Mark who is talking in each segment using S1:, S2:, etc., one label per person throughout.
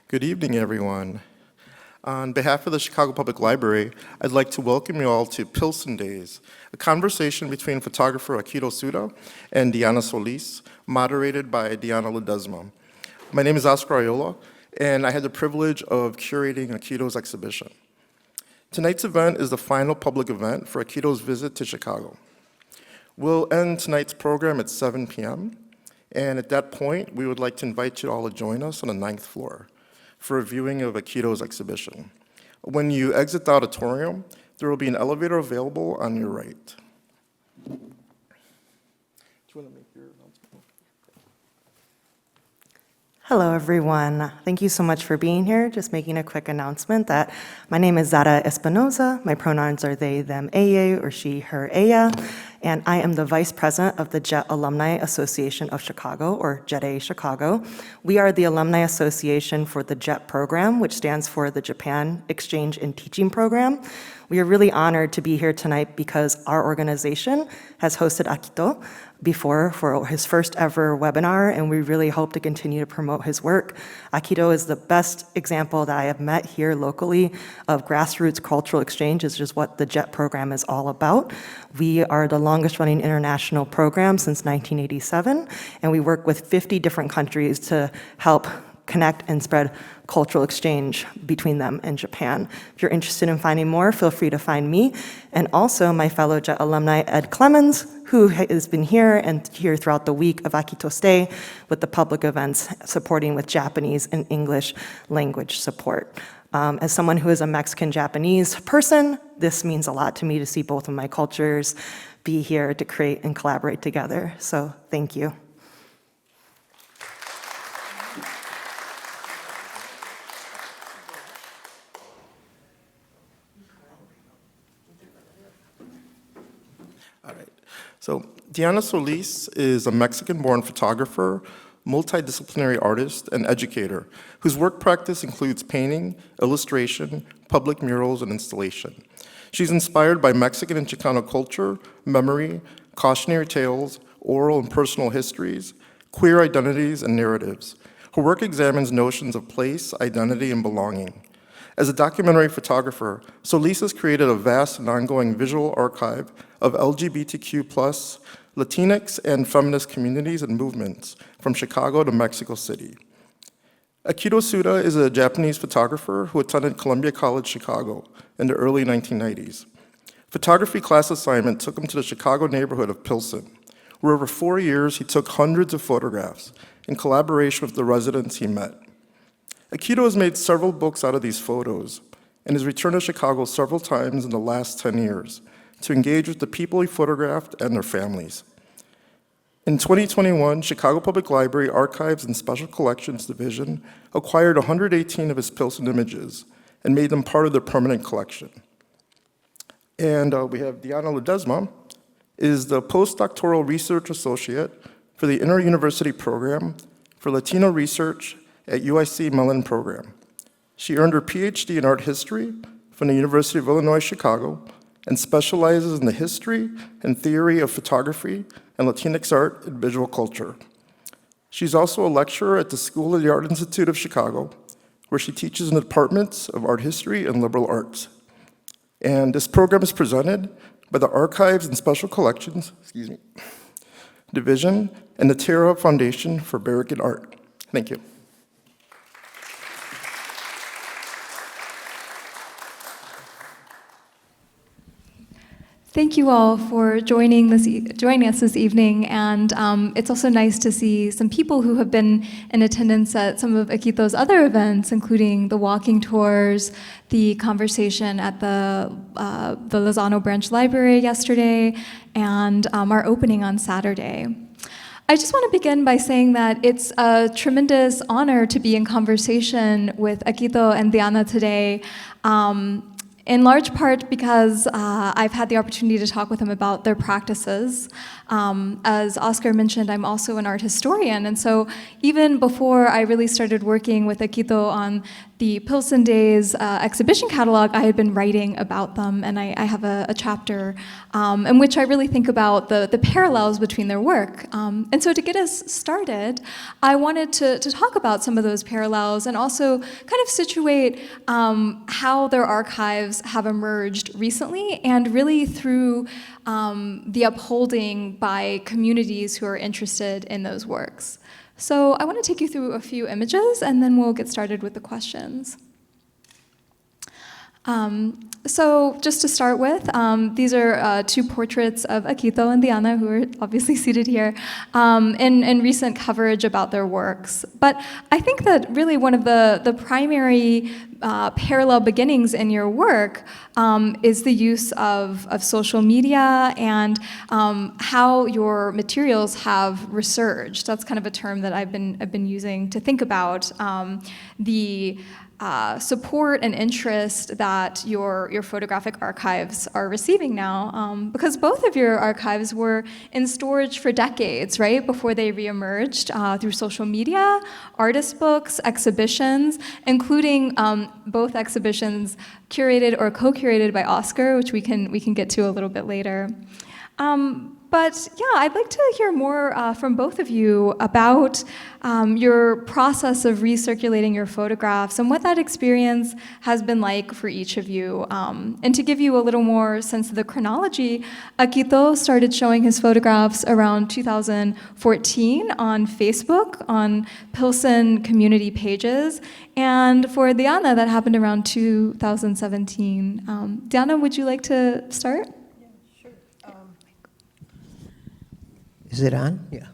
S1: Good evening, everyone. On behalf of the Chicago Public Library, I'd like to welcome you all to Pilsen Days, a conversation between photographer Akito Tsuda and Deanna Solís, moderated by Deanna Ledezma. My name is Oscar Ayola, and I had the privilege of curating Akito's exhibition. Tonight's event is the final public event for Akito's visit to Chicago. We'll end tonight's program at 7 p.m., and at that point, we would like to invite you all to join us on the 9th floor for a viewing of Akito's exhibition. When you exit the auditorium, there will be an elevator available on your right. Do you want to make your announcement?
S2: Hello, everyone. Thank you so much for being here. Just making a quick announcement that my name is Zara Espinoza. My pronouns are they, them, eye, or she, her, ella. And I am the Vice President of the JET Alumni Association of Chicago, or JET-A Chicago. We are the Alumni Association for the JET program, which stands for the Japan Exchange and Teaching Program. We are really honored to be here tonight because our organization has hosted Akito before for his first ever webinar, and we really hope to continue to promote his work. Akito is the best example that I have met here locally of grassroots cultural exchange, which is what the JET program is all about. We are the longest running international program since 1987, and we work with 50 different countries to help connect and spread cultural exchange between them and Japan. If you're interested in finding more, feel free to find me. And also my fellow JET alumni, Ed Clemens, who has been here and here throughout the week of Akito's Day with the public events, supporting with Japanese and English language support. As someone who is a Mexican-Japanese person, this means a lot to me to see both of my cultures be here to create and collaborate together. So thank you.
S1: So Deanna Solís is a Mexican-born photographer, multidisciplinary artist, and educator whose work practice includes painting, illustration, public murals, and installation. She's inspired by Mexican and Chicano culture, memory, cautionary tales, oral and personal histories, queer identities, and narratives. Her work examines notions of place, identity, and belonging. As a documentary photographer, Solis has created a vast and ongoing visual archive of LGBTQ+, Latinx, and feminist communities and movements from Chicago to Mexico City. Akito Tsuda is a Japanese photographer who attended Columbia College Chicago in the early 1990s. Photography class assignment took him to the Chicago neighborhood of Pilsen, where over 4 years he took hundreds of photographs in collaboration with the residents he met. Akito has made several books out of these photos and has returned to Chicago several times in the last 10 years to engage with the people he photographed and their families. In 2021, Chicago Public Library Archives and Special Collections Division acquired 118 of his Pilsen images and made them part of their permanent collection. And we have Deanna Ledezma, is the postdoctoral research associate for the Inter-University Program for Latino Research at UIC Mellon Program. She earned her PhD in art history from the University of Illinois, Chicago, and specializes in the history and theory of photography and Latinx art and visual culture. She's also a lecturer at the School of the Art Institute of Chicago, where she teaches in the departments of art history and liberal arts. And this program is presented by the Archives and Special Collections Division and the Terra Foundation for Barricade Art. Thank you.
S3: Thank you all for joining us this evening, and it's also nice to see some people who have been in attendance at some of Akito's other events, including the walking tours, the conversation at the Lozano Branch Library yesterday, and our opening on Saturday. I just want to begin by saying that it's a tremendous honor to be in conversation with Akito and Deanna today. in large part because I've had the opportunity to talk with them about their practices. As Oscar mentioned, I'm also an art historian, and so even before I really started working with Akito on the Pilsen Days exhibition catalog, I had been writing about them, and I have a chapter in which I really think about the parallels between their work. And so to get us started, I wanted to talk about some of those parallels and also kind of situate how their archives have emerged recently and really through the upholding by communities who are interested in those works. So I want to take you through a few images, and then we'll get started with the questions. So just to start with, these are two portraits of Akito and Deanna, who are obviously seated here, in recent coverage about their works. But I think that really one of the primary parallel beginnings in your work is the use of social media and how your materials have resurged. That's kind of a term that I've been using to think about the support and interest that your photographic archives are receiving now, because both of your archives were in storage for decades, right, before they reemerged through social media, artist books, exhibitions, including both exhibitions curated or co-curated by Oscar, which we can get to a little bit later. But yeah, I'd like to hear more from both of you about your process of recirculating your photographs and what that experience has been like for each of you. And to give you a little more sense of the chronology, Akito started showing his photographs around 2014 on Facebook, on Pilsen community pages. And for Deanna, that happened around 2017. Deanna, would you like to start?
S4: Is it on? Yeah.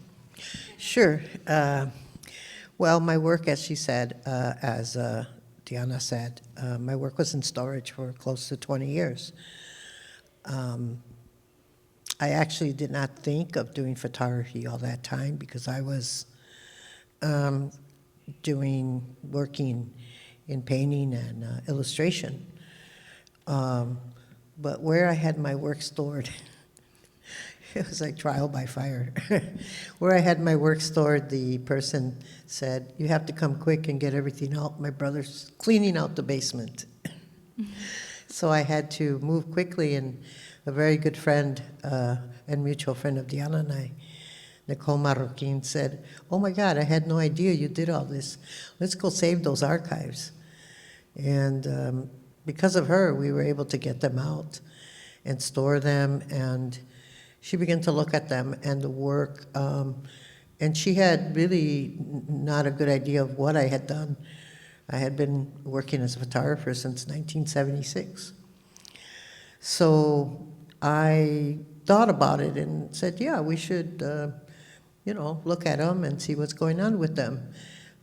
S4: Sure. Well, my work, as she said, as Deanna said, my work was in storage for close to 20 years. I actually did not think of doing photography all that time because I was working in painting and illustration. But where I had my work stored, it was like trial by fire. Where I had my work stored, the person said, "You have to come quick and get everything out. My brother's cleaning out the basement." So I had to move quickly, and a very good friend and mutual friend of Deanna and I, Nicole Marroquin, said, "Oh my God, I had no idea you did all this. Let's go save those archives." And because of her, we were able to get them out and store them, and she began to look at them and the work, and she had really not a good idea of what I had done. I had been working as a photographer since 1976. So I thought about it and said, yeah, we should, look at them and see what's going on with them.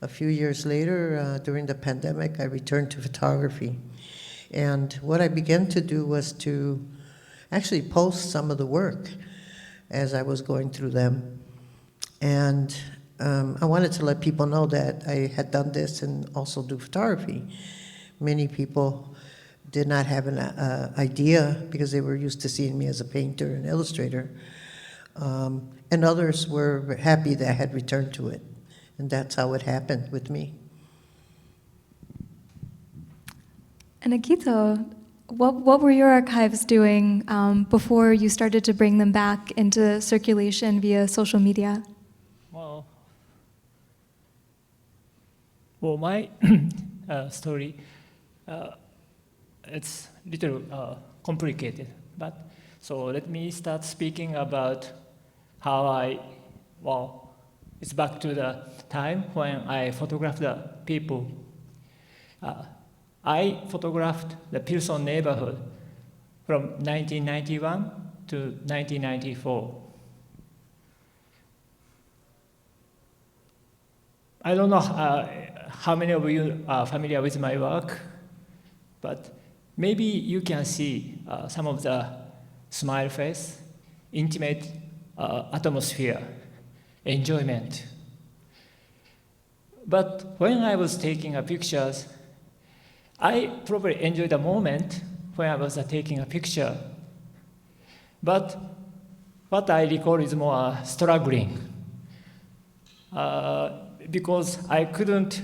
S4: A few years later, during the pandemic, I returned to photography. And what I began to do was to actually post some of the work as I was going through them. And I wanted to let people know that I had done this and also do photography. Many people did not have an idea because they were used to seeing me as a painter and illustrator. And others were happy that I had returned to it. And that's how it happened with me.
S3: And Akito, what were your archives doing before you started to bring them back into circulation via social media?
S5: Well, my story, it's a little complicated. But so let me start speaking about how it's back to the time when I photographed the people. I photographed the Pilsen neighborhood from 1991 to 1994. I don't know how many of you are familiar with my work, but maybe you can see some of the smile face, intimate atmosphere, enjoyment. But when I was taking pictures, I probably enjoyed the moment when I was taking a picture. But what I recall is more struggling. Because I couldn't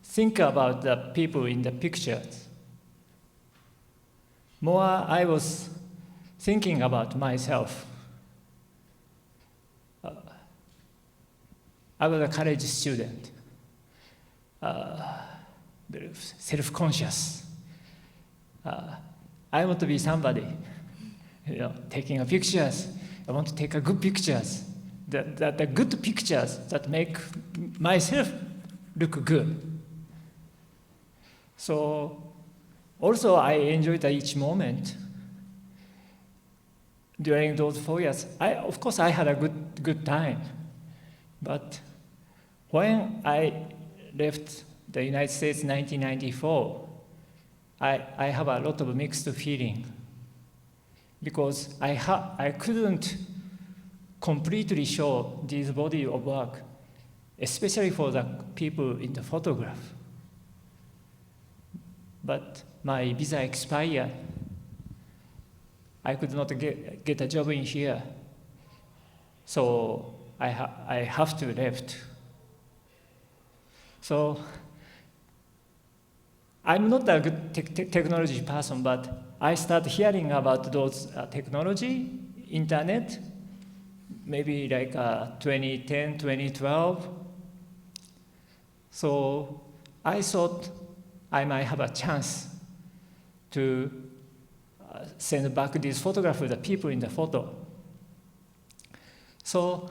S5: think about the people in the pictures. More, I was thinking about myself. I was a college student, very self-conscious. I want to be somebody, taking pictures. I want to take good pictures. The good pictures that make myself look good. So also I enjoyed each moment. During those 4 years, of course I had a good time. But when I left the United States in 1994, I have a lot of mixed feeling because I couldn't completely show this body of work, especially for the people in the photograph. But my visa expired. I could not get a job in here. So I have to left. So I'm not a good technology person, but I started hearing about those technology, internet, maybe like 2010, 2012. So I thought I might have a chance to send back this photograph with the people in the photo. So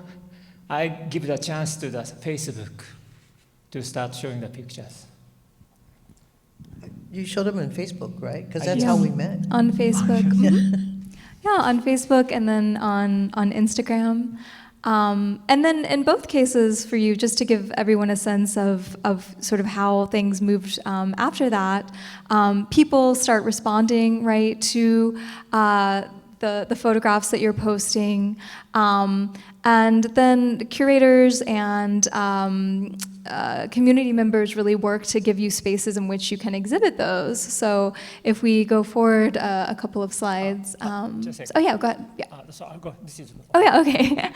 S5: I give the chance to the Facebook to start showing the pictures.
S4: You showed them on Facebook, right? Because that's
S3: Yeah.
S4: how we met.
S3: On Facebook. Mhm. Yeah, on Facebook and then on Instagram. And then in both cases for you, just to give everyone a sense of sort of how things moved after that, people start responding, right, to the photographs that you're posting. And then curators and community members really work to give you spaces in which you can exhibit those. So if we go forward a couple of slides.
S5: Just a second.
S3: Oh yeah, go ahead. Yeah.
S5: So I'll go. This is.
S3: Oh yeah, okay.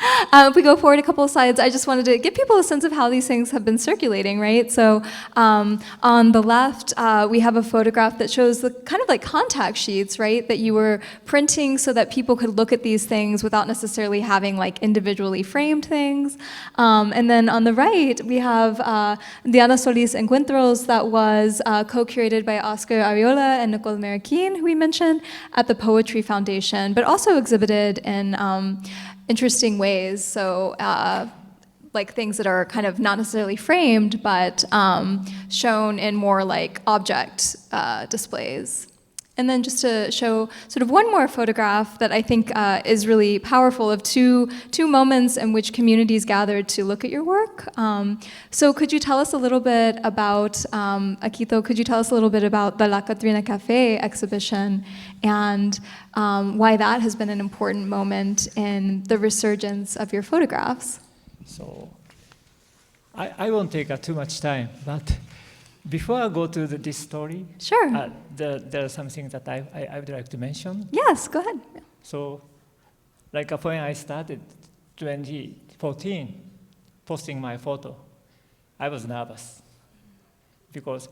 S3: If we go forward a couple of slides, I just wanted to give people a sense of how these things have been circulating, right? So on the left, we have a photograph that shows the kind of like contact sheets, right, that you were printing so that people could look at these things without necessarily having like individually framed things. And then on the right, we have Deanna Solís Encuentros that was co-curated by Oscar Ariola and Nicole Mariquin, who we mentioned, at the Poetry Foundation, but also exhibited in interesting ways. So like things that are kind of not necessarily framed, but shown in more like object displays. And then just to show sort of one more photograph that I think is really powerful of two moments in which communities gathered to look at your work. So could you tell us a little bit about, Akito, could you tell us a little bit about the La Catrina Café exhibition and why that has been an important moment in the resurgence of your photographs?
S5: So I won't take too much time, but before I go to this story,
S3: Sure.
S5: there are some things that I would like to mention.
S3: Yes, go ahead.
S5: So, like when I started 2014, posting my photo, I was nervous because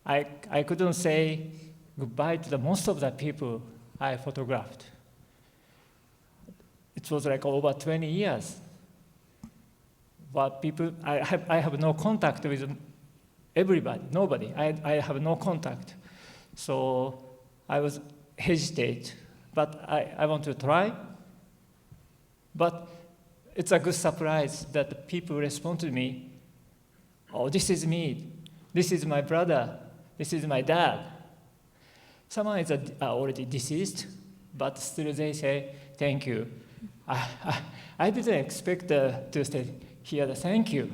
S5: I couldn't say goodbye to most of the people I photographed. It was like over 20 years. But people, I have no contact with everybody, nobody. I have no contact. So I was hesitate, but I want to try. But it's a good surprise that people respond to me. Oh, this is me. This is my brother. This is my dad. Someone is already deceased, but still they say, thank you. I didn't expect to say here the thank you.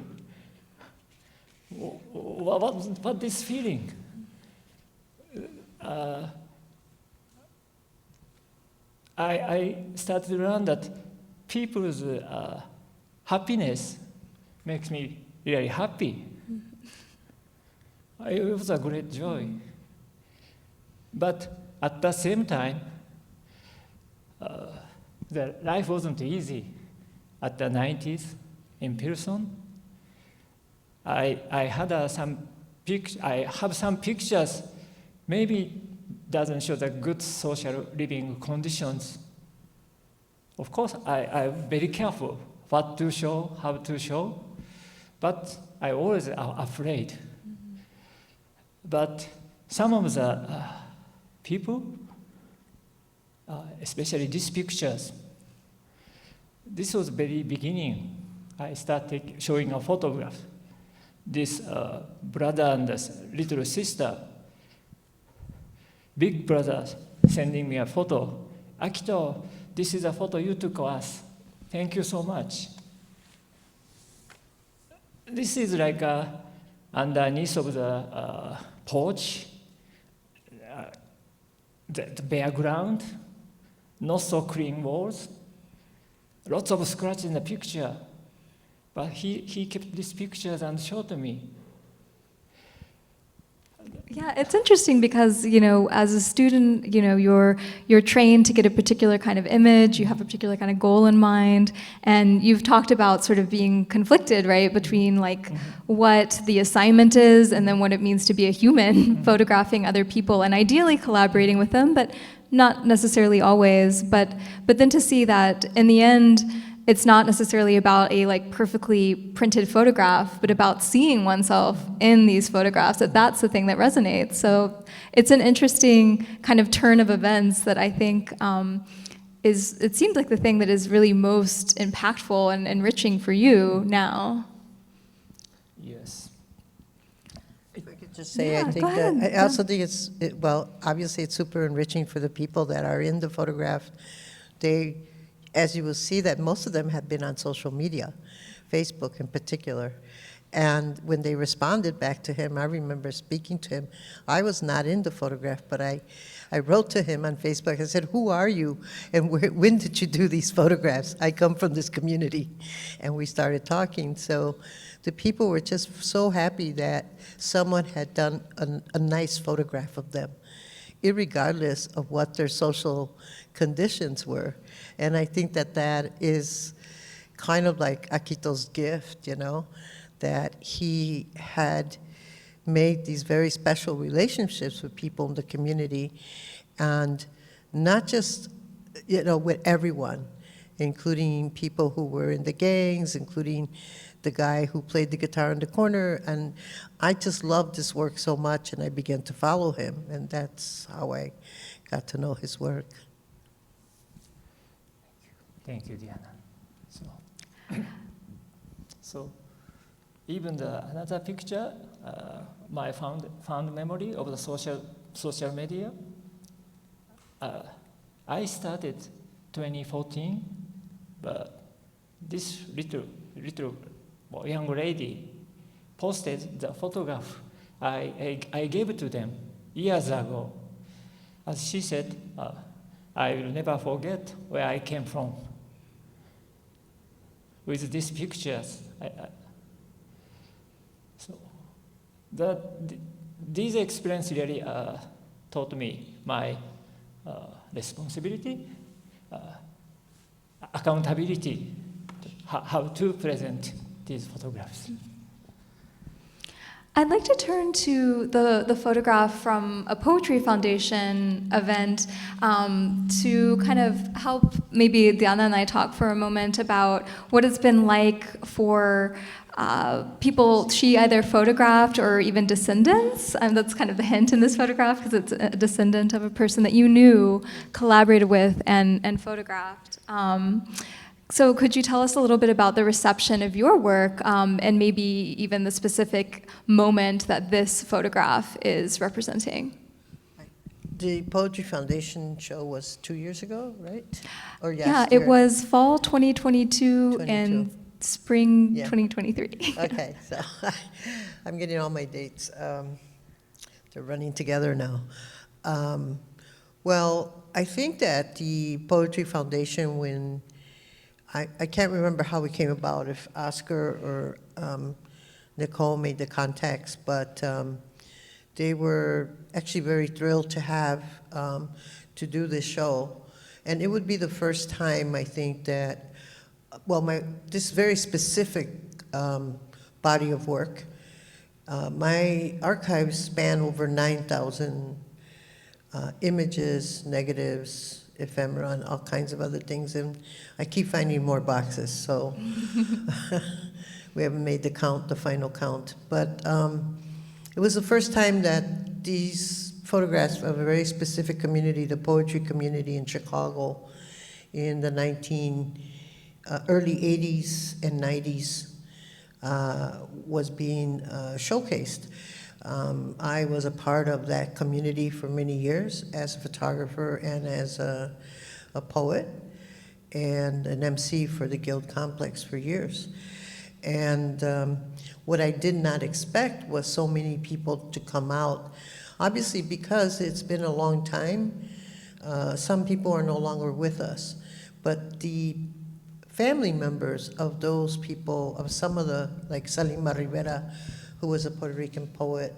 S5: What this feeling? I started to learn that people's happiness makes me really happy. It was a great joy. But at the same time, the life wasn't easy at the 90s in Pilsen. I have some pictures, maybe doesn't show the good social living conditions. Of course, I'm very careful what to show, how to show, but I always am afraid. Mm-hmm. But some of the people, especially these pictures, this was very beginning. I started showing a photograph. This brother and this little sister, big brother sending me a photo. Akito, this is a photo you took of us. Thank you so much. This is like underneath of the porch, the bare ground, not so clean walls, lots of scratches in the picture. But he kept these pictures and showed to me.
S3: Yeah, it's interesting because, you know, as a student, you know, you're trained to get a particular kind of image, you have a particular kind of goal in mind, and you've talked about sort of being conflicted, right, between like what the assignment is and then what it means to be a human, photographing other people and ideally collaborating with them, but not necessarily always. But then to see that in the end, it's not necessarily about a like perfectly printed photograph, but about seeing oneself in these photographs, that's the thing that resonates. So it's an interesting kind of turn of events that I think it seems like the thing that is really most impactful and enriching for you now.
S5: Yes.
S4: If I could just say,
S3: Yeah,
S4: I think
S3: go ahead.
S4: that, I also think well, obviously it's super enriching for the people that are in the photograph. As you will see, that most of them have been on social media, Facebook in particular. And when they responded back to him, I remember speaking to him. I was not in the photograph, but I wrote to him on Facebook. I said, who are you? And when did you do these photographs? I come from this community. And we started talking. So the people were just so happy that someone had done a nice photograph of them, irregardless of what their social conditions were. And I think that is kind of like Akito's gift, you know, that he had made these very special relationships with people in the community, and not just, you know, with everyone, including people who were in the gangs, including the guy who played the guitar in the corner. And I just loved his work so much, and I began to follow him, and that's how I got to know his work.
S5: Thank you, Deanna. So even another picture, my found memory of the social media. I started 2014, but this little young lady posted the photograph I gave it to them years ago. As she said, I will never forget where I came from. With these pictures, so these experiences really taught me my responsibility, accountability, how to present these photographs.
S3: I'd like to turn to the photograph from a Poetry Foundation event to kind of help maybe Deanna and I talk for a moment about what it's been like for people she either photographed or even descendants, and that's kind of the hint in this photograph because it's a descendant of a person that you knew, collaborated with, and photographed. So could you tell us a little bit about the reception of your work and maybe even the specific moment that this photograph is representing?
S4: The Poetry Foundation show was 2 years ago, right? Or
S3: yeah, it was fall 2022 and spring 2023.
S4: Okay, so I'm getting all my dates. They're running together now. Well, I think that the Poetry Foundation, when I can't remember how it came about, if Oscar or Nicole made the contacts, but they were actually very thrilled to have, to do this show. And it would be the first time, I think, that, well, this very specific body of work, my archives span over 9,000 images, negatives, ephemera, and all kinds of other things. And I keep finding more boxes, so we haven't made the final count. But it was the first time that these photographs of a very specific community, the poetry community in Chicago in the early 80s and 90s, was being showcased. I was a part of that community for many years as a photographer and as a poet, and an MC for the Guild Complex for years. And what I did not expect was so many people to come out. Obviously, because it's been a long time, some people are no longer with us. But the family members of those people, of some of the, like Salima Rivera, who was a Puerto Rican poet,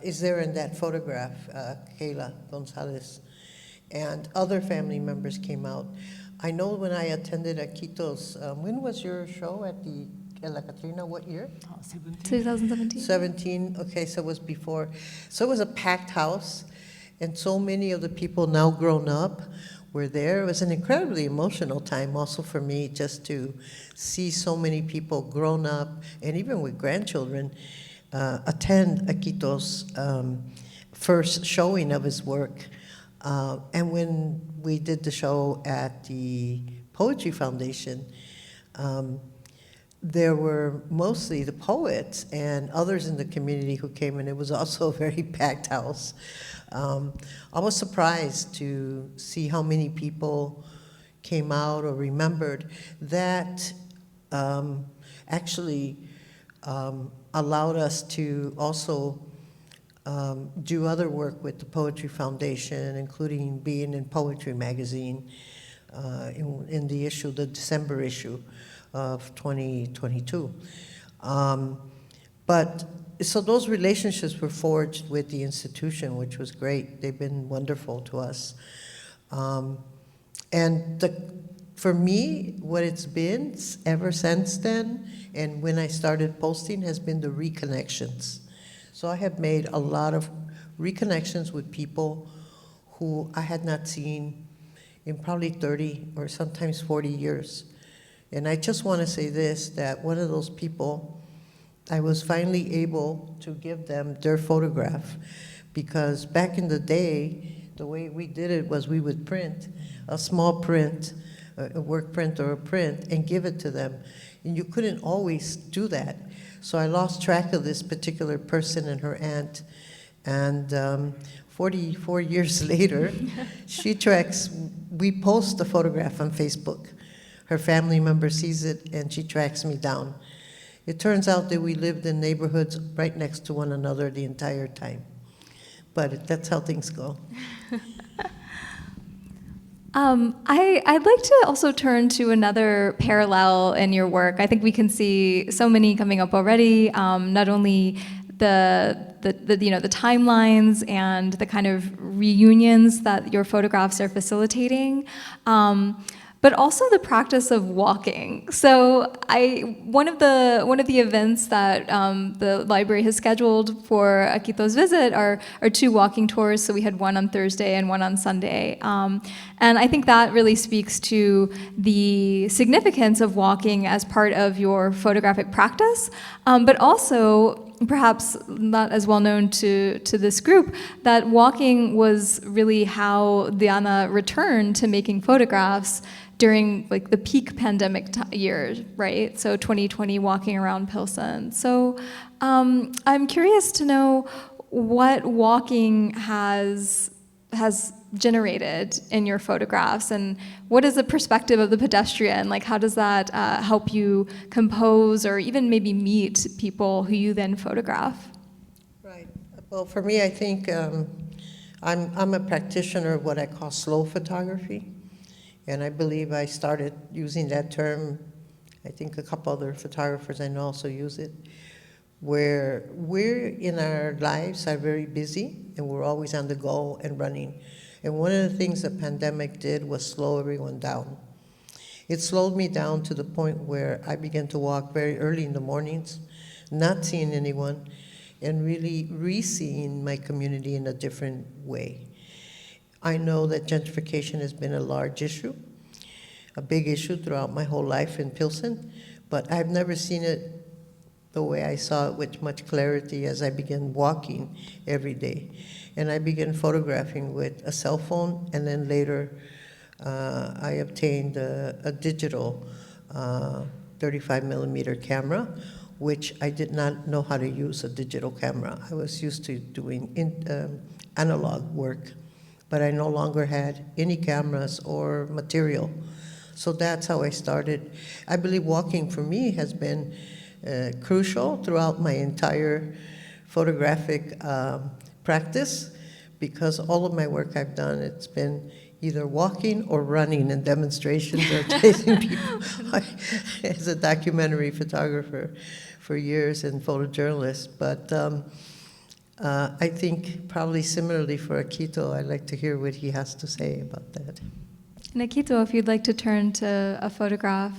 S4: is there in that photograph, Kayla Gonzalez. And other family members came out. I know when I attended Akito's, when was your show at the La Catrina, what year?
S3: 2017.
S4: 17, okay, so it was before. So it was a packed house, and so many of the people now grown up were there. It was an incredibly emotional time also for me, just to see so many people grown up, and even with grandchildren, attend Akito's first showing of his work. And when we did the show at the Poetry Foundation, there were mostly the poets and others in the community who came, and it was also a very packed house. I was surprised to see how many people came out or remembered. That actually allowed us to also do other work with the Poetry Foundation, including being in Poetry Magazine in the issue, the December issue of 2022. But so those relationships were forged with the institution, which was great. They've been wonderful to us. And for me, what it's been ever since then, and when I started posting, has been the reconnections. So I have made a lot of reconnections with people who I had not seen in probably 30 or sometimes 40 years. And I just want to say this, that one of those people, I was finally able to give them their photograph, because back in the day, the way we did it was we would print a small print, a work print or a print, and give it to them. And you couldn't always do that. So I lost track of this particular person and her aunt. And 44 years later, we post the photograph on Facebook. Her family member sees it, and she tracks me down. It turns out that we lived in neighborhoods right next to one another the entire time. But that's how things go.
S3: I'd like to also turn to another parallel in your work. I think we can see so many coming up already. Not only the timelines and the kind of reunions that your photographs are facilitating, but also the practice of walking. So one of the events that the library has scheduled for Akito's visit are 2 walking tours. So we had one on Thursday and one on Sunday. And I think that really speaks to the significance of walking as part of your photographic practice, but also, perhaps not as well known to this group, that walking was really how Deanna returned to making photographs during like the peak pandemic years, right? So 2020, walking around Pilsen. So I'm curious to know what walking has generated in your photographs, and what is the perspective of the pedestrian? Like, how does that help you compose or even maybe meet people who you then photograph?
S4: Right. Well, for me, I think I'm a practitioner of what I call slow photography. And I believe I started using that term. I think a couple other photographers I know also use it. where we're in our lives are very busy and we're always on the go and running. And one of the things the pandemic did was slow everyone down. It slowed me down to the point where I began to walk very early in the mornings, not seeing anyone, and really re-seeing my community in a different way. I know that gentrification has been a large issue, a big issue throughout my whole life in Pilsen, but I've never seen it the way I saw it with much clarity as I began walking every day. And I began photographing with a cell phone, and then later I obtained a digital 35 millimeter camera, which I did not know how to use a digital camera. I was used to doing analog work, but I no longer had any cameras or material. So that's how I started. I believe walking for me has been crucial throughout my entire photographic practice, because all of my work I've done, it's been either walking or running in demonstrations or chasing people. As a documentary photographer for years and photojournalist, but I think probably similarly for Akito, I'd like to hear what he has to say about that.
S3: And Akito, if you'd like to turn to a photograph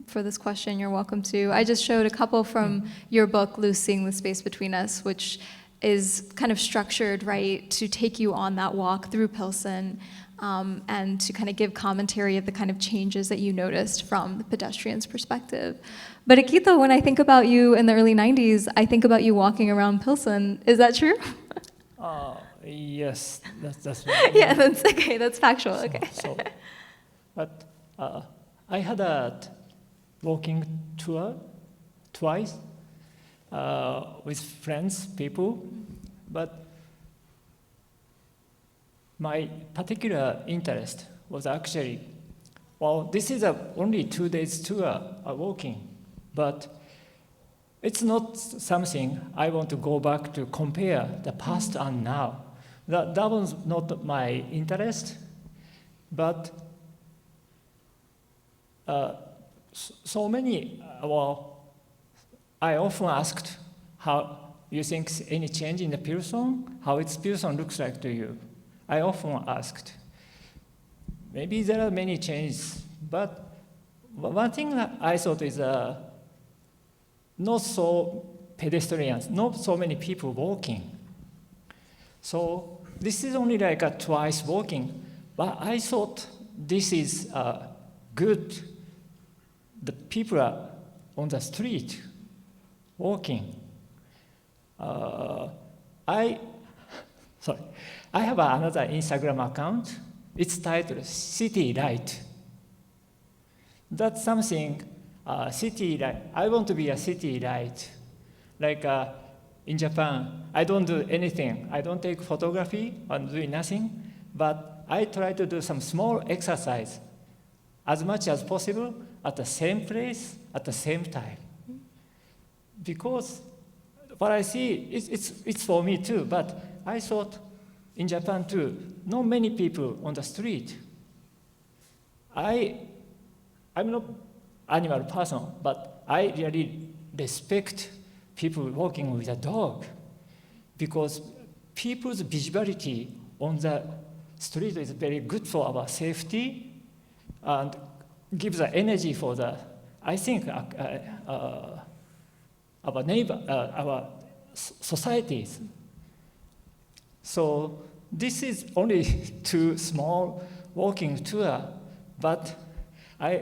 S3: for this question, you're welcome to. I just showed a couple from your book, Loosing the Space Between Us, which is kind of structured, right, to take you on that walk through Pilsen and to kind of give commentary of the kind of changes that you noticed from the pedestrian's perspective. But Akito, when I think about you in the early 90s, I think about you walking around Pilsen. Is that true?
S5: Yes, that's right.
S3: Yeah, that's okay. That's factual. Okay.
S5: But I had a walking tour twice with friends, people, but my particular interest was actually, well, this is only 2 days tour walking, but it's not something I want to go back to compare the past and now. That was not my interest, but so many, I often asked how you think any change in the Pilsen, how its Pilsen looks like to you. I often asked. Maybe there are many changes, but one thing that I thought is not so pedestrians, not so many people walking. So this is only like a twice walking, but I thought this is good. The people are on the street walking. I have another Instagram account. It's titled City Light. That's something, city light. I want to be a city light. Like in Japan, I don't do anything. I don't take photography, I'm doing nothing, but I try to do some small exercise as much as possible at the same place, at the same time. Because what I see, it's for me too, but I thought in Japan too, not many people on the street. I'm not animal person, but I really respect people walking with a dog, because people's visibility on the street is very good for our safety and gives the energy for the, I think, our neighbor, our societies. So this is only too small walking tour, but I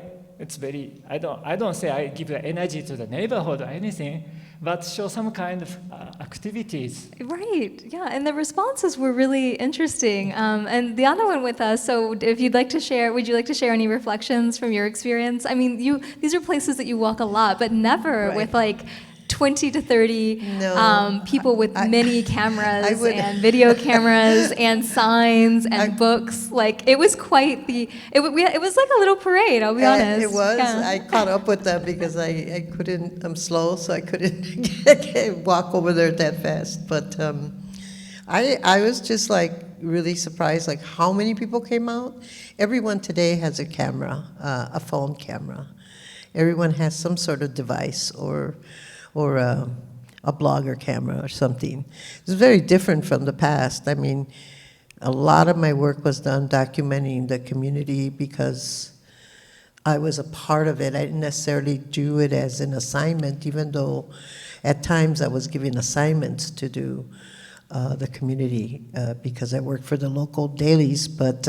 S5: don't say I give the energy to the neighborhood or anything, but show some kind of activities.
S3: Right, yeah, and the responses were really interesting. And Deanna went with us, so if you'd like to share, would you like to share any reflections from your experience? I mean, these are places that you walk a lot, but never with like 20 to 30 people with many cameras and video cameras and signs and books. Like, it was quite it was like a little parade, I'll be honest.
S4: It was. Yeah. I caught up with that because I couldn't, I'm slow, so I couldn't walk over there that fast. But I was just like really surprised, like how many people came out. Everyone today has a camera, a phone camera. Everyone has some sort of device or a a blogger camera or something. It's very different from the past. I mean, a lot of my work was done documenting the community because I was a part of it. I didn't necessarily do it as an assignment, even though at times I was given assignments to do the community because I worked for the local dailies. But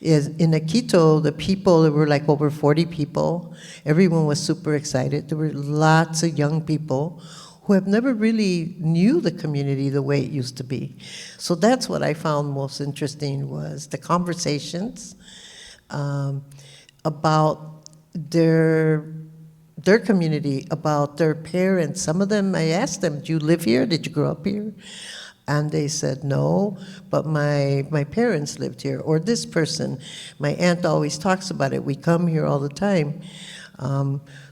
S4: in Akito, the people, there were like over 40 people. Everyone was super excited. There were lots of young people who have never really knew the community the way it used to be. So that's what I found most interesting was the conversations about their community, about their parents. Some of them, I asked them, do you live here? Did you grow up here? And they said, no, but my parents lived here. Or this person, my aunt always talks about it. We come here all the time.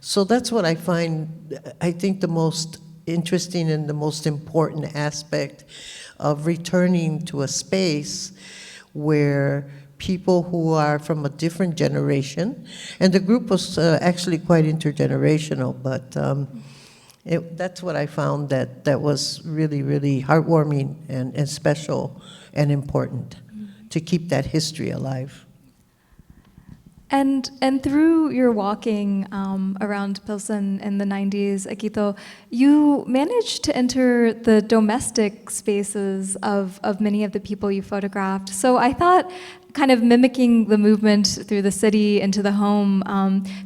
S4: So that's what I find, I think, the most interesting and the most important aspect of returning to a space where people who are from a different generation, and the group was actually quite intergenerational, but that's what I found that was really, really heartwarming and special and important to keep that history alive.
S3: And through your walking around Pilsen in the 90s, Akito, you managed to enter the domestic spaces of many of the people you photographed. So I thought, kind of mimicking the movement through the city into the home,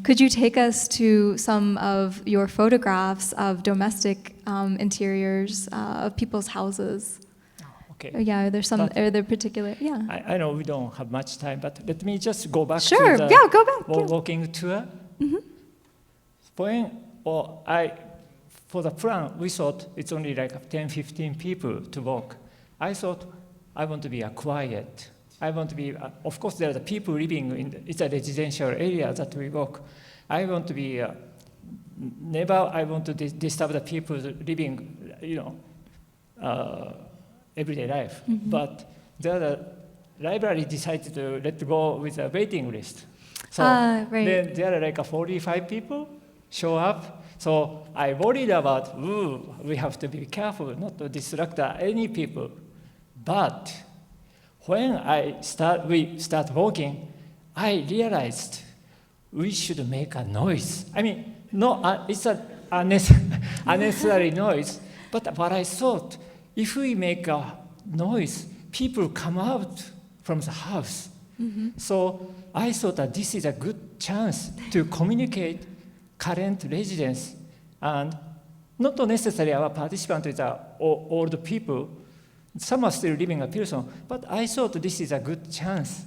S3: could you take us to some of your photographs of domestic interiors of people's houses?
S5: Okay.
S3: Yeah, are there particular, yeah.
S5: I know we don't have much time, but let me just go back
S3: Sure,
S5: to the
S3: yeah, go back. Yeah.
S5: walking tour. For the plan, we thought it's only like 10, 15 people to walk. I thought I want to be quiet. I want to be, of course, there are the people living in, it's a residential area that we walk. I want to be, never I want to disturb the people living, everyday life. But the library decided to let go with a waiting list. So
S3: right.
S5: then there are like 45 people show up. So I worried about, we have to be careful not to distract any people. But when we start walking, I realized we should make a noise. I mean, no, it's an unnecessary noise. But what I thought, if we make a noise, people come out from the house. So I thought that this is a good chance to communicate current residents, and not necessarily our participants is old people. Some are still living in Pilsen, but I thought this is a good chance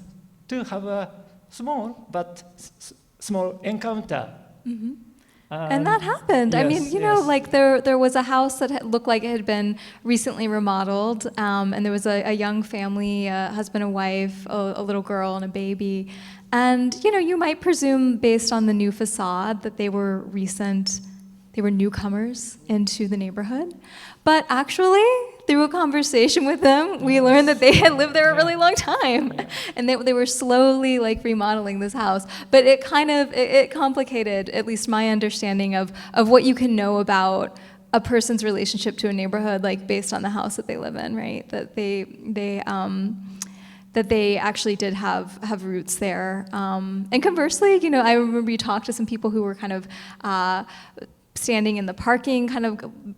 S5: to have a small encounter.
S3: And that happened.
S5: Yes,
S3: I mean, like there was a house that looked like it had been recently remodeled, and there was a young family, a husband and wife, a little girl and a baby. And, you might presume based on the new facade that they were newcomers into the neighborhood. But actually, through a conversation with them, we learned that they had lived there a really long time, and they were slowly remodeling this house. But it it complicated at least my understanding of what you can know about a person's relationship to a neighborhood, based on the house that they live in, right? That they actually did have roots there. And conversely, I remember you talked to some people who were kind of standing in the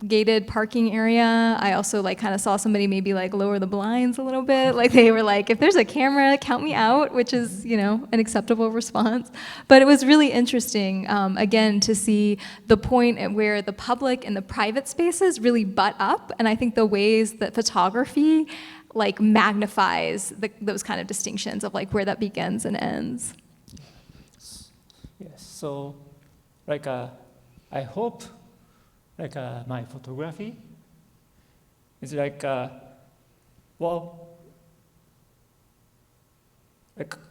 S3: gated parking area. I also kind of saw somebody maybe lower the blinds a little bit. They were if there's a camera, count me out, which is, an acceptable response. But it was really interesting, again, to see the point at where the public and the private spaces really butt up. And I think the ways that photography magnifies those kind of distinctions of where that begins and ends.
S5: Yes, so I hope my photography is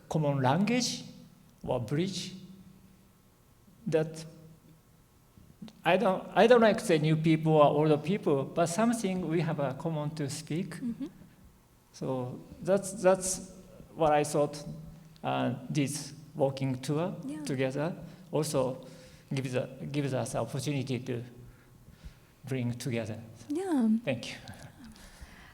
S5: common language or bridge that I don't like to say new people or older people, but something we have a common to speak. So that's what I thought this walking tour together also gives us opportunity to bring together.
S3: Yeah.
S5: Thank you.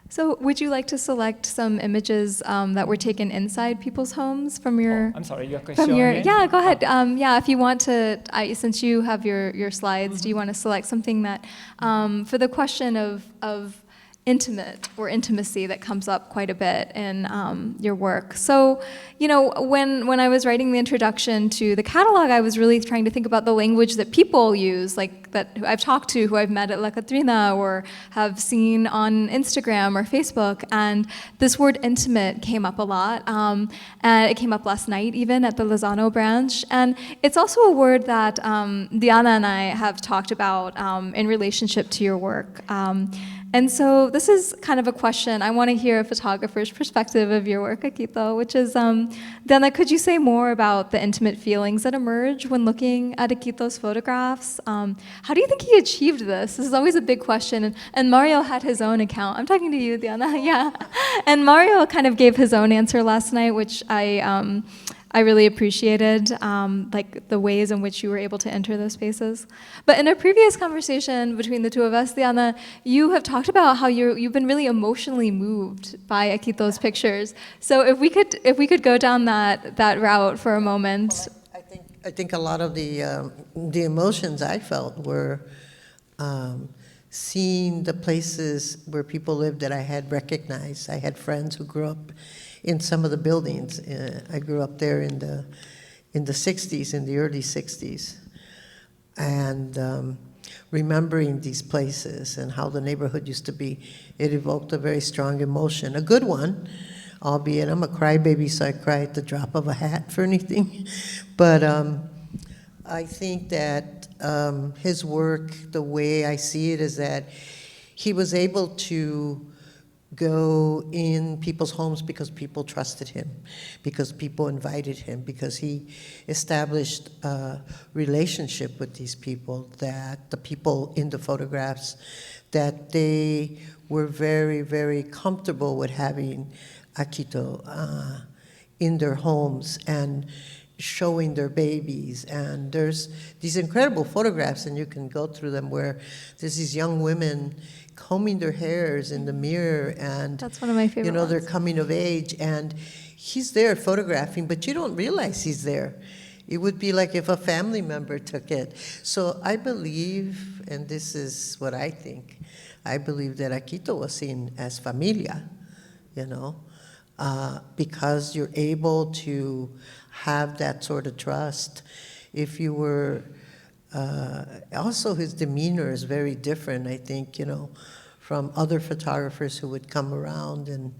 S3: So would you like to select some images that were taken inside people's homes from your...
S5: I'm sorry, your question
S3: From your,
S5: again?
S3: yeah, go ahead. Yeah, if you want to, since you have your slides, do you want to select something that, for the question of intimate or intimacy that comes up quite a bit in your work. So, you know, when I was writing the introduction to the catalog, I was really trying to think about the language that people use, like that I've talked to, who I've met at La Catrina or have seen on Instagram or Facebook, and this word intimate came up a lot, and it came up last night even at the Lozano branch, and it's also a word that Deanna and I have talked about in relationship to your work. And so this is kind of a question. I want to hear a photographer's perspective of your work, Akito, which is, Deanna, could you say more about the intimate feelings that emerge when looking at Akito's photographs? How do you think he achieved this? This is always a big question. And Mario had his own account. I'm talking to you, Deanna, yeah. And Mario kind of gave his own answer last night, which I really appreciated, like the ways in which you were able to enter those spaces. But in a previous conversation between the two of us, Deanna, you have talked about how you've been really emotionally moved by Akito's pictures. So if we could go down that route for a moment.
S4: Well, I think a lot of the emotions I felt were seeing the places where people lived that I had recognized. I had friends who grew up in some of the buildings. I grew up there in the 60s, in the early 60s. And remembering these places and how the neighborhood used to be, it evoked a very strong emotion, a good one, albeit I'm a crybaby, so I cry at the drop of a hat for anything. But I think that his work, the way I see it, is that he was able to go in people's homes because people trusted him, because people invited him, because he established a relationship with these people, that the people in the photographs, that they were very, very comfortable with having Akito in their homes and showing their babies. And there's these incredible photographs, and you can go through them, where there's these young women combing their hairs in the mirror, and
S3: That's one of my favorite
S4: they're
S3: ones.
S4: coming of age, and he's there photographing, but you don't realize he's there. It would be like if a family member took it. So I believe, and this is what I think, I believe that Akito was seen as familia, because you're able to have that sort of trust. If you were, also his demeanor is very different, I think, from other photographers who would come around, and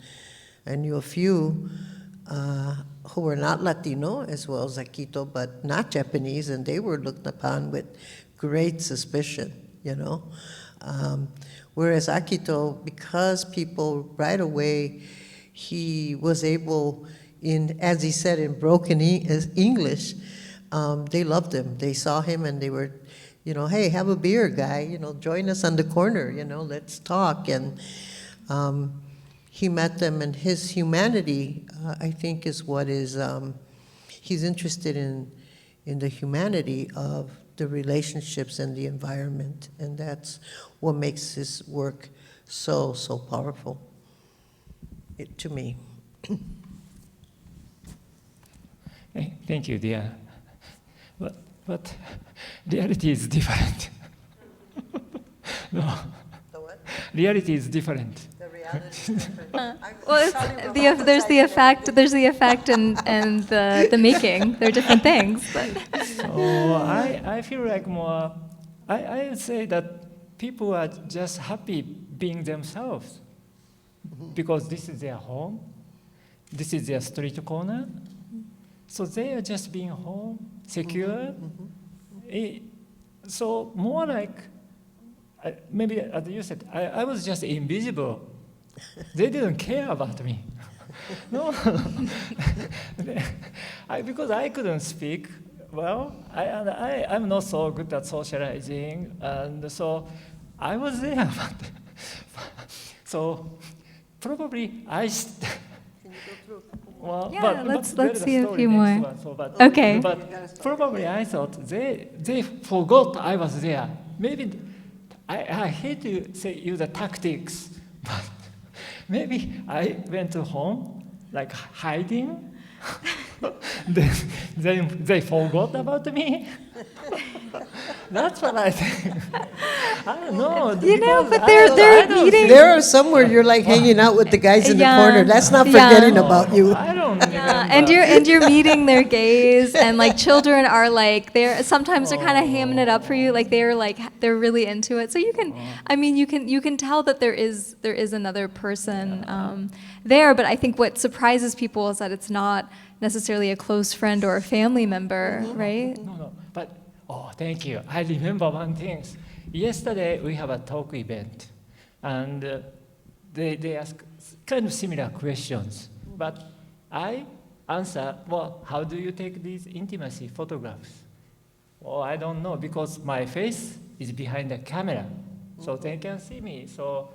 S4: I knew a few who were not Latino as well as Akito, but not Japanese, and they were looked upon with great suspicion, whereas Akito, because people right away, he was able, as he said, in broken English, they loved him. They saw him and they were, hey, have a beer, guy, join us on the corner, let's talk. And he met them, and his humanity, I think, is what is, he's interested in the humanity of the relationships and the environment, and that's what makes his work so, so powerful, to me.
S5: Thank you, dear. But reality is different. No.
S4: The what?
S5: Reality is different.
S4: The reality is different.
S3: Well, there's the effect and the making. They're different things. But.
S5: So I feel like more, I would say that people are just happy being themselves, because this is their home, this is their street corner, so they are just being home, secure. So more like, maybe as you said, I was just invisible. They didn't care about me. No, because I couldn't speak well. I'm not so good at socializing, and so I was there. So probably I. Well,
S3: Yeah, let's see a
S5: story
S3: few
S5: next
S3: more.
S5: one, so, but,
S3: Okay.
S5: But probably I thought they forgot I was there. Maybe I hate to say use the tactics, but maybe I went to home, like hiding. then they forgot about me. That's what I think. I don't know.
S3: You know,
S5: because
S3: but they're meeting.
S4: There are some where you're like hanging out with the guys in the
S3: Yeah.
S4: corner. That's not
S3: Yeah.
S4: forgetting about you.
S5: I don't
S3: Yeah,
S5: remember.
S3: and you're meeting their gaze, and like children are like sometimes they're kind of hamming it up for you, like they're really into it. So you can, I mean, you can tell that there is another person there. But I think what surprises people is that it's not necessarily a close friend or a family member, right?
S5: No. But thank you. I remember one thing. Yesterday we have a talk event, and they ask kind of similar questions, but I answer, well, how do you take these intimacy photographs? Well, I don't know, because my face is behind the camera, so they can see me. So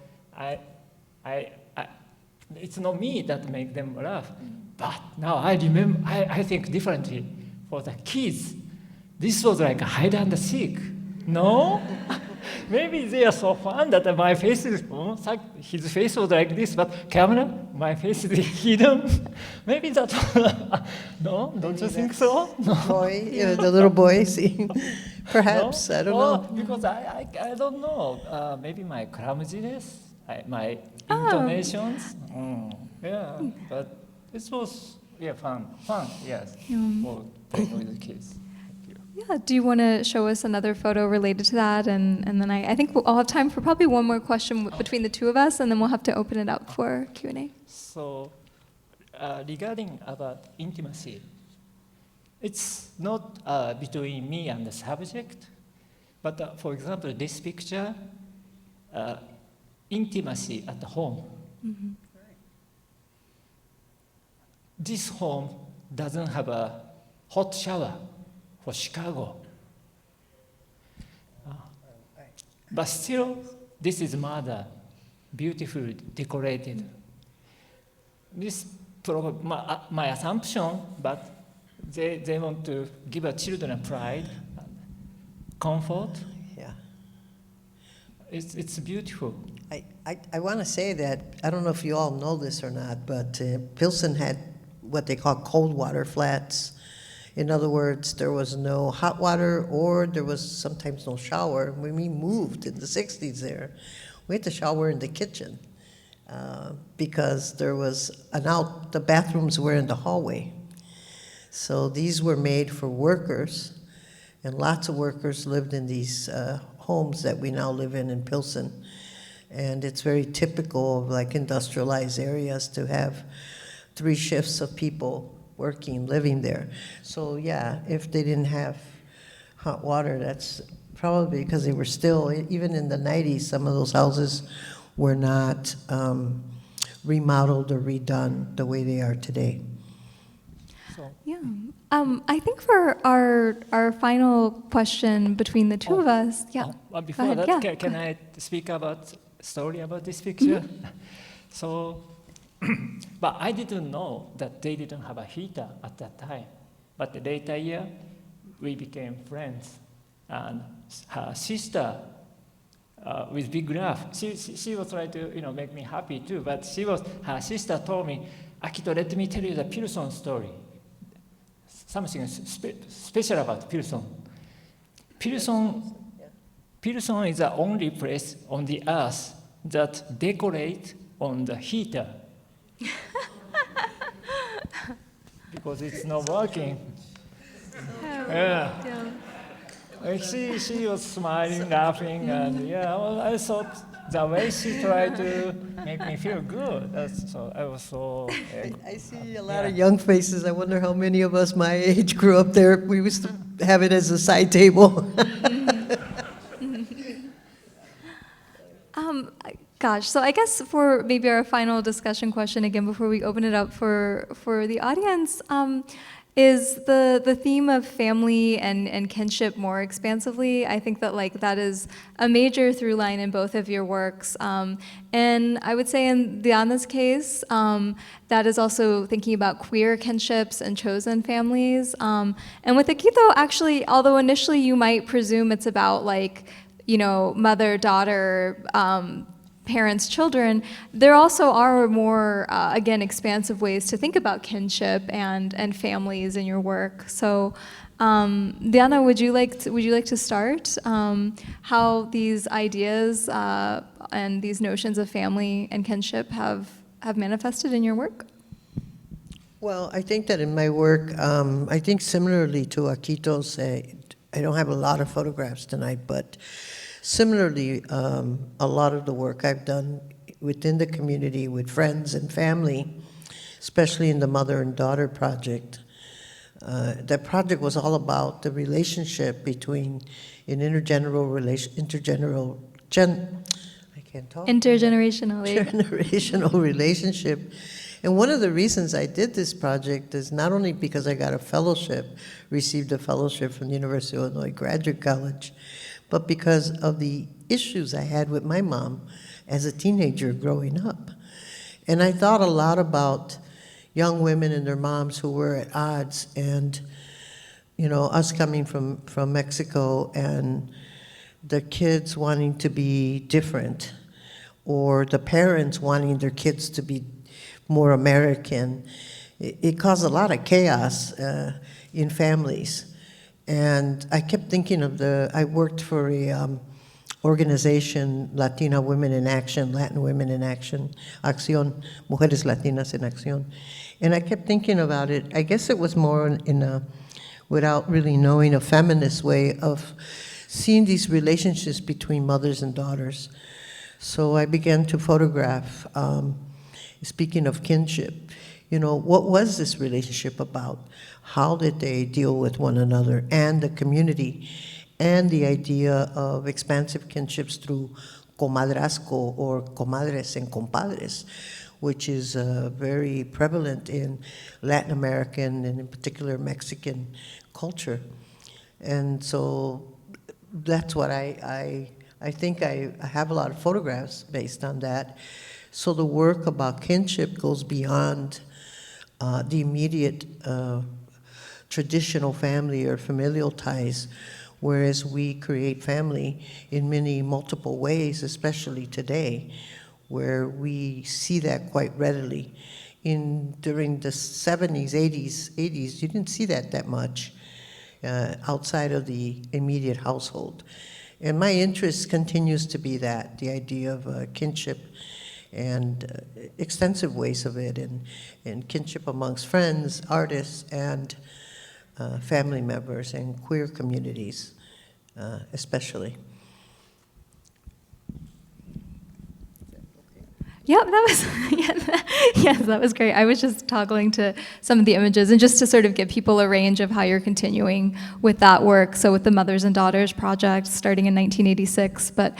S5: it's not me that make them laugh. But now I remember, I think differently. For the kids, this was like hide and seek. No? Maybe they are so fun that my face is, his face was like this, but camera, my face is hidden. Maybe that, no? Don't you think so? No.
S4: Boy, the little boy, see? Perhaps, I don't know.
S5: Because I don't know. Maybe my clumsiness, my intonations. Yeah, but this was fun, yes, for playing with the kids.
S3: Yeah. Do you want to show us another photo related to that, and then I think I'll have time for probably one more question between the two of us, and then we'll have to open it up for Q&A.
S5: So, regarding about intimacy, it's not between me and the subject, but for example, this picture, intimacy at home.
S3: Mm-hmm.
S5: This home doesn't have a hot shower for Chicago. But still, this is mother, beautifully decorated. This probably my assumption, but they want to give our children pride,
S4: comfort.
S5: Yeah. It's beautiful.
S4: I want to say that, I don't know if you all know this or not, but Pilsen had what they call cold water flats. In other words, there was no hot water, or there was sometimes no shower. When we moved in the 60s there, we had to shower in the kitchen because there was the bathrooms were in the hallway. So these were made for workers, and lots of workers lived in these homes that we now live in Pilsen. And it's very typical of like industrialized areas to have 3 shifts of people working, living there. So yeah, if they didn't have hot water, that's probably because they were still, even in the 90s, some of those houses were not remodeled or redone the way they are today.
S5: So.
S3: Yeah. I think for our final question between the two of us,
S5: Before
S3: Go ahead,
S5: that, can I speak about story about this picture?
S3: Mm-hmm.
S5: So, but I didn't know that they didn't have a heater at that time. But the later year, we became friends, and her sister, with big laugh, she was trying to make me happy too. But her sister told me, Akito, let me tell you the Pilsen story. Something special about Pilsen. Pilsen is the only place on the earth that decorate on the heater. Because it's not working. She was smiling, laughing, and I thought the way she tried to make me feel good. I was so.
S4: I see a lot of young faces. I wonder how many of us my age grew up there. We used to have it as a side table.
S3: Gosh, so I guess for maybe our final discussion question again before we open it up for the audience, is the theme of family and kinship more expansively. I think that that is a major through line in both of your works. And I would say in Deanna's case, that is also thinking about queer kinships and chosen families. And with Akito, actually, although initially you might presume it's about mother, daughter, parents, children, there also are more, again, expansive ways to think about kinship and families in your work. So, Deanna, would you like to start how these ideas and these notions of family and kinship have manifested in your work?
S4: Well, I think that in my work, I think similarly to Akito's, I don't have a lot of photographs tonight, but similarly, a lot of the work I've done within the community with friends and family, especially in the Mother and Daughter Project. That project was all about the relationship between an intergenerational relationship. And one of the reasons I did this project is not only because I got a fellowship, received a fellowship from the University of Illinois Graduate College, but because of the issues I had with my mom as a teenager growing up. And I thought a lot about young women and their moms who were at odds, and us coming from Mexico and the kids wanting to be different, or the parents wanting their kids to be more American. It caused a lot of chaos in families. And I kept thinking of I worked for a organization, Latina Women in Action, Latin Women in Action, Acción, Mujeres Latinas en Acción. And I kept thinking about it. I guess it was more without really knowing, a feminist way of seeing these relationships between mothers and daughters. So I began to photograph, speaking of kinship, what was this relationship about? How did they deal with one another and the community? And the idea of expansive kinships through comadrasco or comadres and compadres, which is very prevalent in Latin American and in particular Mexican culture. And so that's what I think I have a lot of photographs based on that. So the work about kinship goes beyond the immediate traditional family or familial ties, whereas we create family in many multiple ways, especially today, where we see that quite readily. During the 70s, 80s, you didn't see that much outside of the immediate household. And my interest continues to be that, the idea of kinship and extensive ways of it, and kinship amongst friends, artists, and family members and queer communities, especially.
S3: Yep, that was, yes, that was great. I was just toggling to some of the images, and just to sort of give people a range of how you're continuing with that work. So with the Mothers and Daughters Project, starting in 1986, but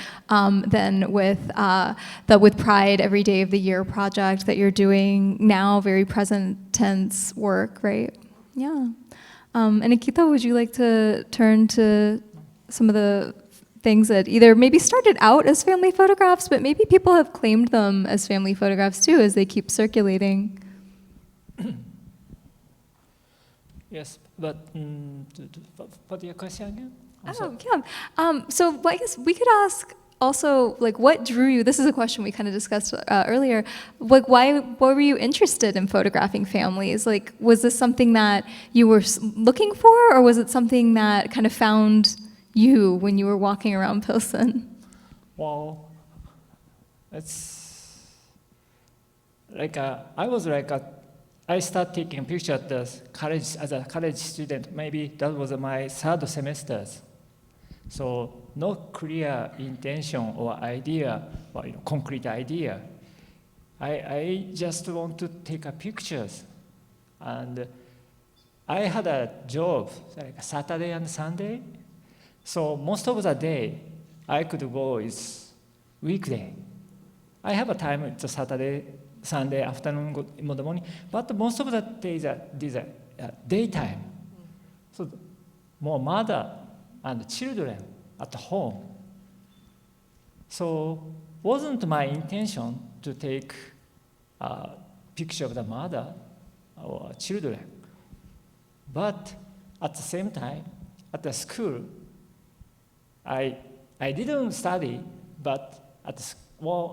S3: then with the With Pride Every Day of the Year project that you're doing now, very present tense work, right? Yeah. And Akito, would you like to turn to some of the things that either maybe started out as family photographs, but maybe people have claimed them as family photographs too as they keep circulating?
S5: Yes, but what your question again?
S3: So I guess we could ask also, like, what drew you? This is a question we kind of discussed earlier. Like, why were you interested in photographing families? Like, was this something that you were looking for, or was it something that kind of found you when you were walking around Pilsen?
S5: Well, it's like I started taking pictures at the college as a college student. Maybe that was my third semester. So no clear intention or idea, or concrete idea. I just want to take pictures, and I had a job like Saturday and Sunday. So most of the day, I could go is weekday. I have a time, it's Saturday, Sunday, afternoon, in the morning, but most of the days are daytime. So more mother and children at home. So wasn't my intention to take a picture of the mother or children. But at the same time, at the school, I I didn't study, but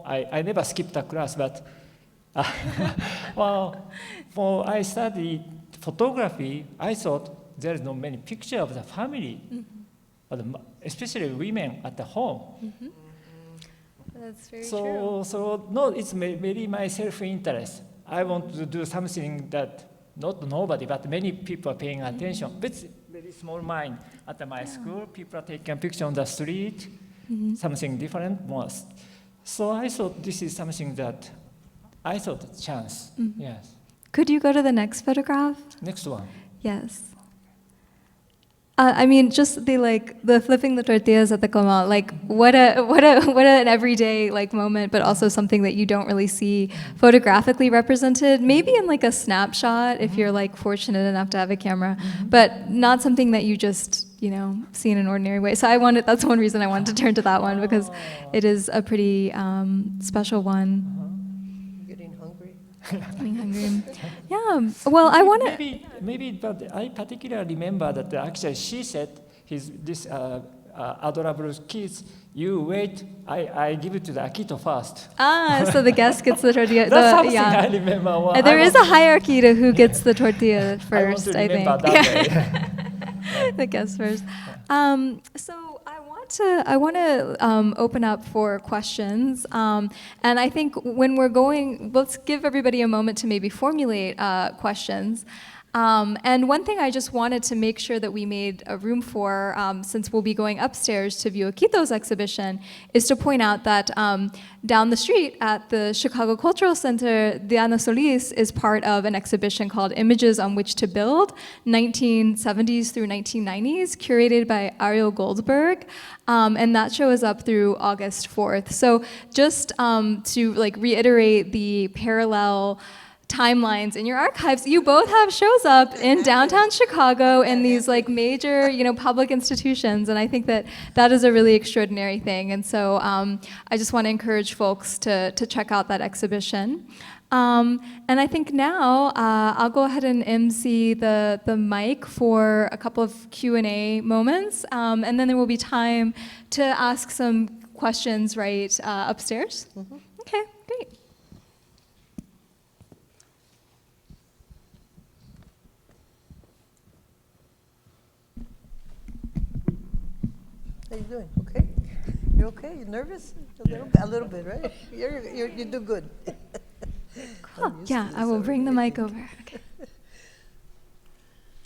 S5: I never skipped a class, but I studied photography. I thought there is not many pictures of the family, but especially women at the home.
S3: That's very true.
S5: So no, it's very my self-interest. I want to do something that not nobody, but many people are paying attention. But it's very small mind. At my school, people are taking a picture on the street, something different most. So I thought this is something that I thought a chance. Yes.
S3: Could you go to the next photograph?
S5: Next one.
S3: Yes. I mean, just the flipping the tortillas at the comal, what an everyday moment, but also something that you don't really see photographically represented. Maybe in a snapshot if you're fortunate enough to have a camera, but not something that you just see in an ordinary way. So that's one reason I wanted to turn to that one, because it is a pretty special one. Getting hungry. Yeah. Well, I want to.
S5: Maybe, but I particularly remember that actually she said, this adorable kids, you wait. I give it to the Akito first.
S3: So the guest gets the tortilla.
S5: That's something I remember. Well,
S3: there is a hierarchy to who gets the tortilla first.
S5: I remember that way.
S3: The guest first. So I want to open up for questions, and I think when we're going, let's give everybody a moment to maybe formulate questions. And one thing I just wanted to make sure that we made a room for, since we'll be going upstairs to view Akito's exhibition, is to point out that down the street at the Chicago Cultural Center, Deanna Solís is part of an exhibition called Images on Which to Build, 1970s through 1990s, curated by Ariel Goldberg. And that show is up through August 4th. So just to reiterate the parallel timelines in your archives, you both have shows up in downtown Chicago in these major public institutions, and I think that is a really extraordinary thing. And so I just want to encourage folks to check out that exhibition. And I think now I'll go ahead and MC the mic for a couple of Q&A moments, and then there will be time to ask some questions right upstairs. Okay, great.
S4: How you doing? Okay? You okay? You nervous? A little bit, right? You do good.
S3: Cool. Yeah, I will bring the mic over. Okay.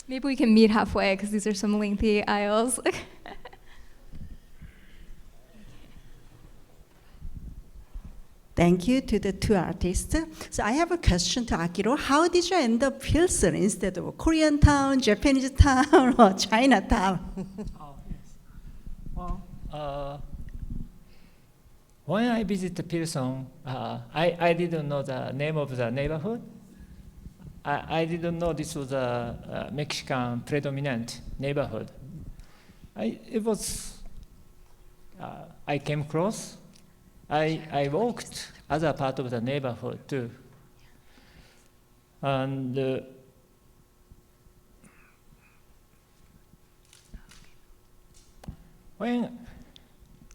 S3: Maybe we can meet halfway because these are some lengthy aisles.
S6: Thank you to the two artists. So I have a question to Akito. How did you end up Pilsen instead of Korean town, Japanese town, or Chinatown?
S5: Well, when I visited Pilsen, I didn't know the name of the neighborhood. I didn't know this was a Mexican predominant neighborhood. I came close. I walked other part of the neighborhood too. And when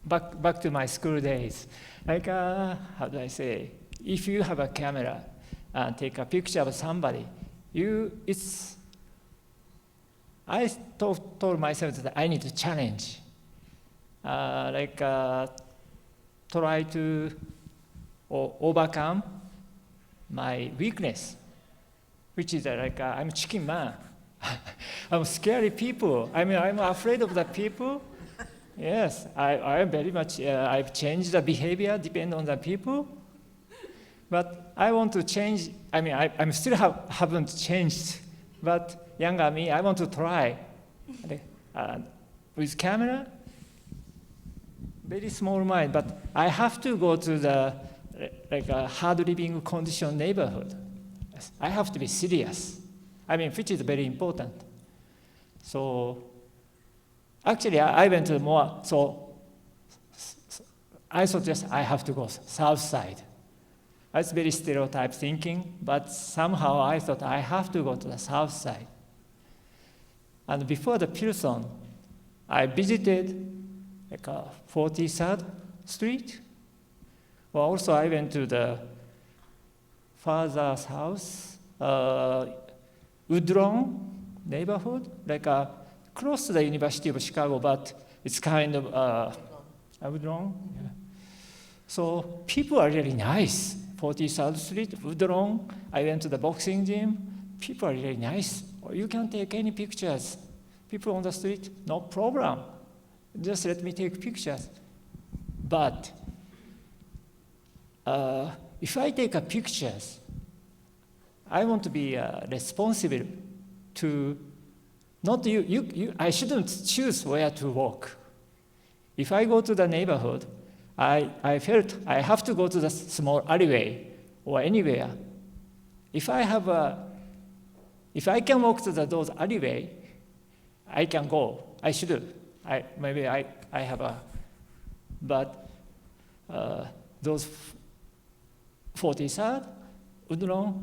S5: back to my school days, how do I say? If you have a camera and take a picture of somebody, I told myself that I need to challenge, try to overcome my weakness, which is I'm a chicken man. I'm scary people. I'm afraid of the people. Yes, I am very much, I've changed the behavior depending on the people. But I want to change, I'm still haven't changed, but younger me, I want to try. With camera, very small mind, but I have to go to the hard living condition neighborhood. I have to be serious. Which is very important. So actually, I went to more, so I suggest I have to go south side. That's very stereotype thinking, but somehow I thought I have to go to the south side. And before the Pilsen, I visited like 43rd Street. Well, also I went to the father's house, Woodlawn neighborhood, like close to the University of Chicago, but it's kind of Woodlawn. Yeah. So people are really nice. 43rd Street, Woodlawn. I went to the boxing gym. People are really nice. You can take any pictures. People on the street, no problem. Just let me take pictures. But if I take a pictures, I want to be responsible to not you. I shouldn't choose where to walk. If I go to the neighborhood, I felt I have to go to the small alleyway or anywhere. If I can walk to those alleyway, I can go. I should. Maybe I have a, but those 43rd Woodlawn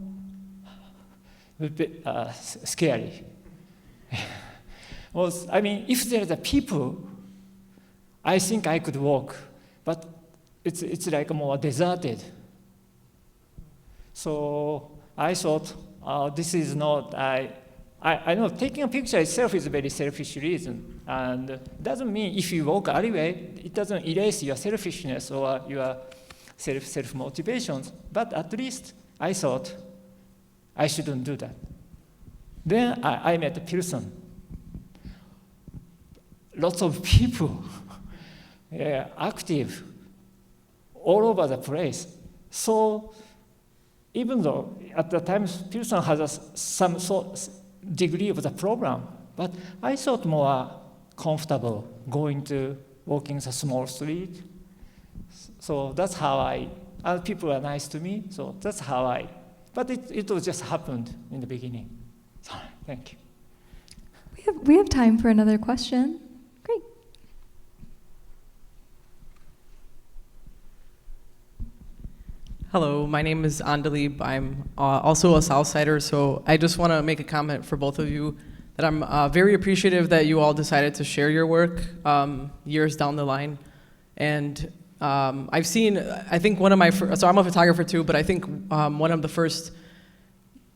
S5: would be scary. Well, I mean, if there are people, I think I could walk, but it's like more deserted. So I thought, this is not, I know taking a picture itself is a very selfish reason, and doesn't mean if you walk alleyway, it doesn't erase your selfishness or your self-motivations, but at least I thought I shouldn't do that. Then I met Pilsen. Lots of people, active, all over the place. So even though at the time Pilsen has some degree of the program, but I thought more comfortable walking the small street. So that's how and people are nice to me, so that's how but it was just happened in the beginning. Sorry, thank you.
S3: We have time for another question. Great.
S7: Hello, my name is Andalib. I'm also a Southsider, so I just want to make a comment for both of you that I'm very appreciative that you all decided to share your work years down the line. And I've seen, I think one of my, so I'm a photographer too, but I think one of the first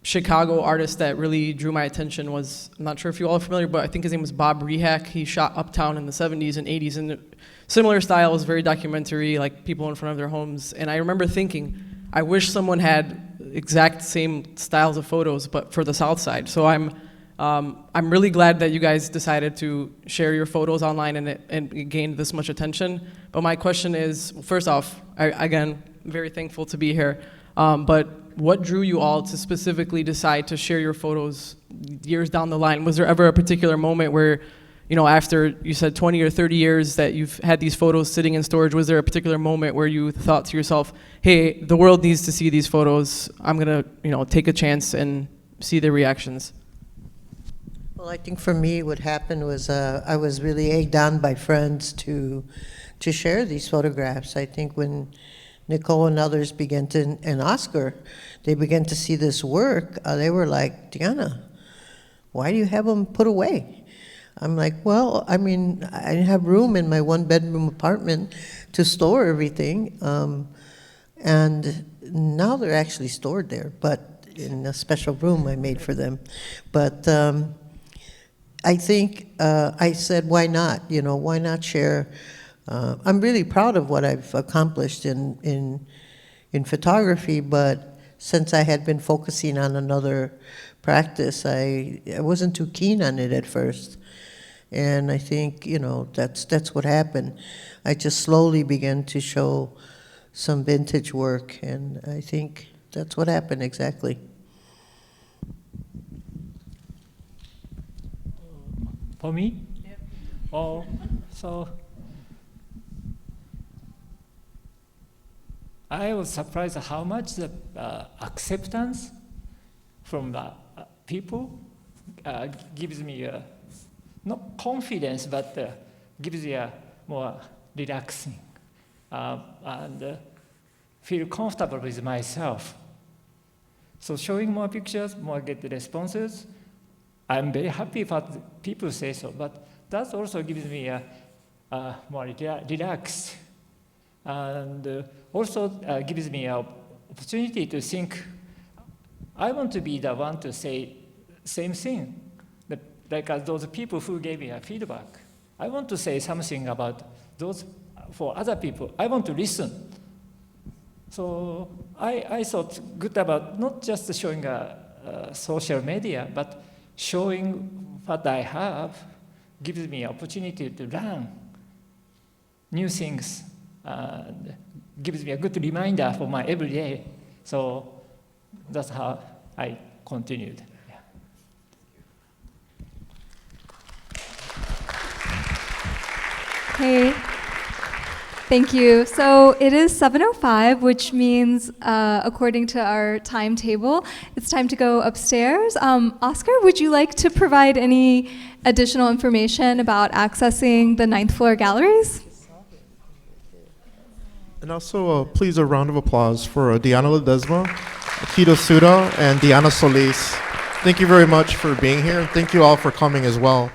S7: Chicago artists that really drew my attention was, I'm not sure if you all are familiar, but I think his name was Bob Rehak. He shot Uptown in the 70s and 80s, and similar style, was very documentary, like people in front of their homes. And I remember thinking, I wish someone had exact same styles of photos, but for the South Side. So I'm really glad that you guys decided to share your photos online and it gained this much attention. But my question is, first off, again, very thankful to be here. But what drew you all to specifically decide to share your photos years down the line? Was there ever a particular moment where, you know, after you said 20 or 30 years that you've had these photos sitting in storage, was there a particular moment where you thought to yourself, hey, the world needs to see these photos, I'm gonna, you know, take a chance and see their reactions?
S4: Well, I think for me what happened was I was really egged on by friends to share these photographs. I think when Nicole and others began to, and Oscar, they began to see this work, they were like, Deanna, why do you have them put away? I'm like, well, I mean, I didn't have room in my one-bedroom apartment to store everything, and now they're actually stored there, but in a special room I made for them. But I think I said, why not? You know, why not share? I'm really proud of what I've accomplished in photography, but since I had been focusing on another practice, I wasn't too keen on it at first. And I think, you know, that's what happened. I just slowly began to show some vintage work, and I think that's what happened exactly.
S5: For me? Yeah. Oh, so I was surprised how much the acceptance from the people gives me not confidence, but gives you a more relaxing and feel comfortable with myself. So showing more pictures, more get responses. I'm very happy if people say so, but that also gives me more relaxed, and also gives me an opportunity to think. I want to be the one to say same thing, like those people who gave me a feedback. I want to say something about those for other people. I want to listen. So I thought good about not just showing social media, but showing what I have gives me opportunity to learn new things, and gives me a good reminder for my everyday. So that's how I continued. Yeah.
S3: Okay. Thank you. So it is 7:05, which means, according to our timetable, it's time to go upstairs. Oscar, would you like to provide any additional information about accessing the 9th floor galleries?
S1: And also, please, a round of applause for Deanna Ledezma, Akito Tsuda, and Deanna Solís. Thank you very much for being here, and thank you all for coming as well.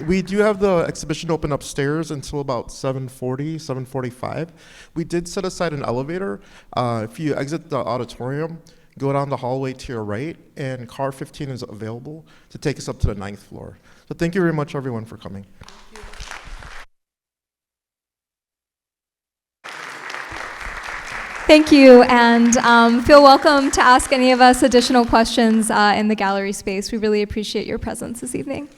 S1: We do have the exhibition open upstairs until about 7:40, 7:45. We did set aside an elevator. If you exit the auditorium, go down the hallway to your right, and car 15 is available to take us up to the 9th floor. So thank you very much, everyone, for coming.
S3: Thank you, and feel welcome to ask any of us additional questions in the gallery space. We really appreciate your presence this evening.